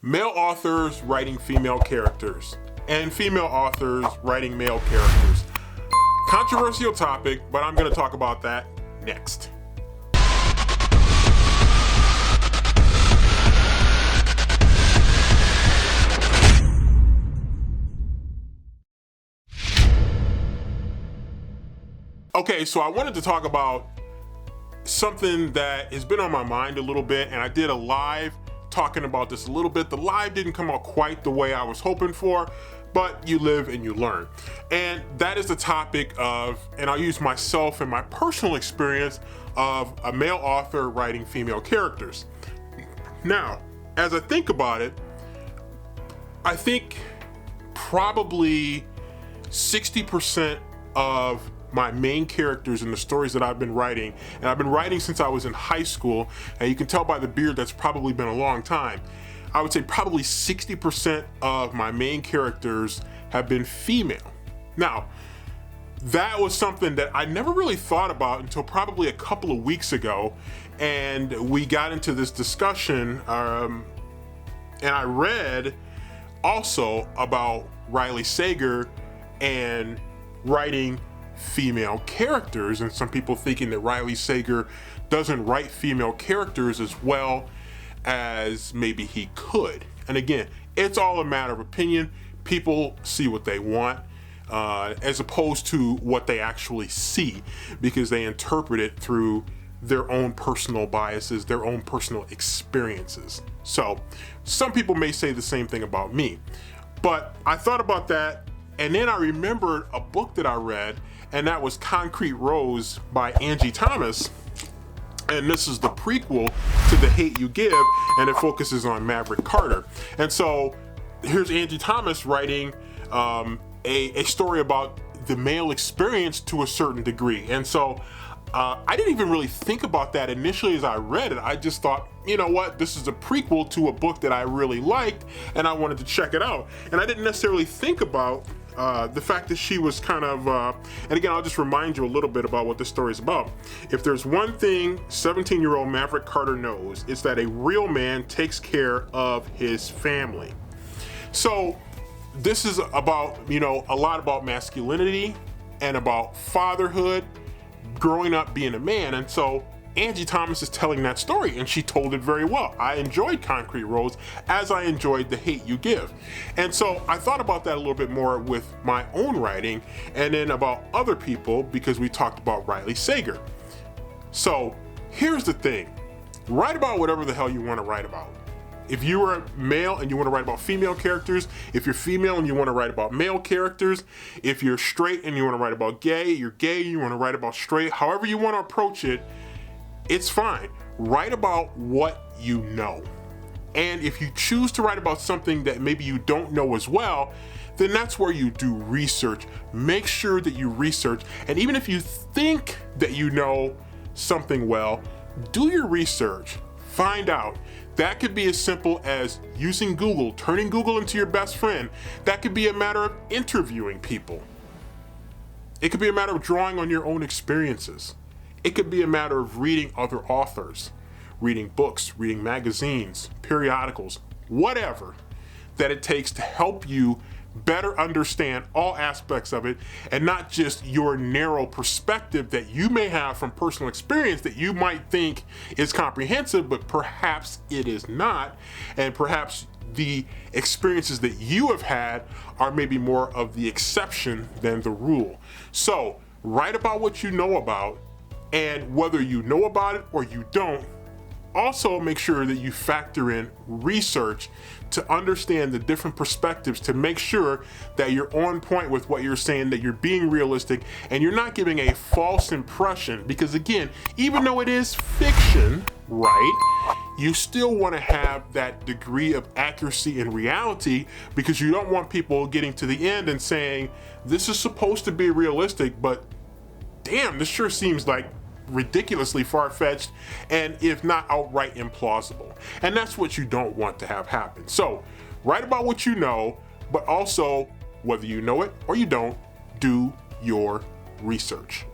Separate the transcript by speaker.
Speaker 1: Male authors writing female characters and female authors writing male characters. Controversial topic, but I'm going to talk about that next. Okay, so I wanted to talk about something that has been on my mind a little bit, and I did a live talking about this a little bit. The live didn't come out quite the way I was hoping for, but you live and you learn. And that is the topic of, and I'll use myself and my personal experience of a male author writing female characters. Now, as I think about it, I think probably 60% of my main characters in the stories that I've been writing, and I've been writing since I was in high school, and you can tell by the beard that's probably been a long time. I would say probably 60% of my main characters have been female. Now, that was something that I never really thought about until probably a couple of weeks ago, and we got into this discussion, and I read also about Riley Sager and writing female characters, and some people thinking that Riley Sager doesn't write female characters as well as maybe he could. And again, it's all a matter of opinion. People see what they want as opposed to what they actually see, because they interpret it through their own personal biases, their own personal experiences. So some people may say the same thing about me, but I thought about that, and then I remembered a book that I read, and that was Concrete Rose by Angie Thomas. And this is the prequel to The Hate U Give, and it focuses on Maverick Carter. And so here's Angie Thomas writing a story about the male experience to a certain degree. And so I didn't even really think about that initially as I read it. I just thought, you know what, this is a prequel to a book that I really liked, and I wanted to check it out. And I didn't necessarily think about the fact that she was kind of, and again, I'll just remind you a little bit about what this story is about. If there's one thing 17-year-old Maverick Carter knows, it's that a real man takes care of his family. So this is about, you know, a lot about masculinity and about fatherhood, growing up being a man. And so Angie Thomas is telling that story, and she told it very well. I enjoyed Concrete Rose as I enjoyed The Hate U Give. And so I thought about that a little bit more with my own writing, and then about other people, because we talked about Riley Sager. So here's the thing. Write about whatever the hell you want to write about. If you are male and you want to write about female characters, if you're female and you want to write about male characters, if you're straight and you want to write about gay, you're gay, you want to write about straight, however you want to approach it, it's fine. Write about what you know. And if you choose to write about something that maybe you don't know as well, then that's where you do research. Make sure that you research. And even if you think that you know something well, do your research. Find out. That could be as simple as using Google, turning Google into your best friend. That could be a matter of interviewing people. It could be a matter of drawing on your own experiences. It could be a matter of reading other authors, reading books, reading magazines, periodicals, whatever that it takes to help you better understand all aspects of it, and not just your narrow perspective that you may have from personal experience that you might think is comprehensive, but perhaps it is not, and perhaps the experiences that you have had are maybe more of the exception than the rule. So write about what you know about, and whether you know about it or you don't, also make sure that you factor in research to understand the different perspectives, to make sure that you're on point with what you're saying, that you're being realistic, and you're not giving a false impression. Because again, even though it is fiction, right, you still want to have that degree of accuracy and reality, because you don't want people getting to the end and saying, this is supposed to be realistic, but damn, this sure seems like ridiculously far-fetched, and if not outright implausible. And that's what you don't want to have happen. So write about what you know, but also, whether you know it or you don't, do your research.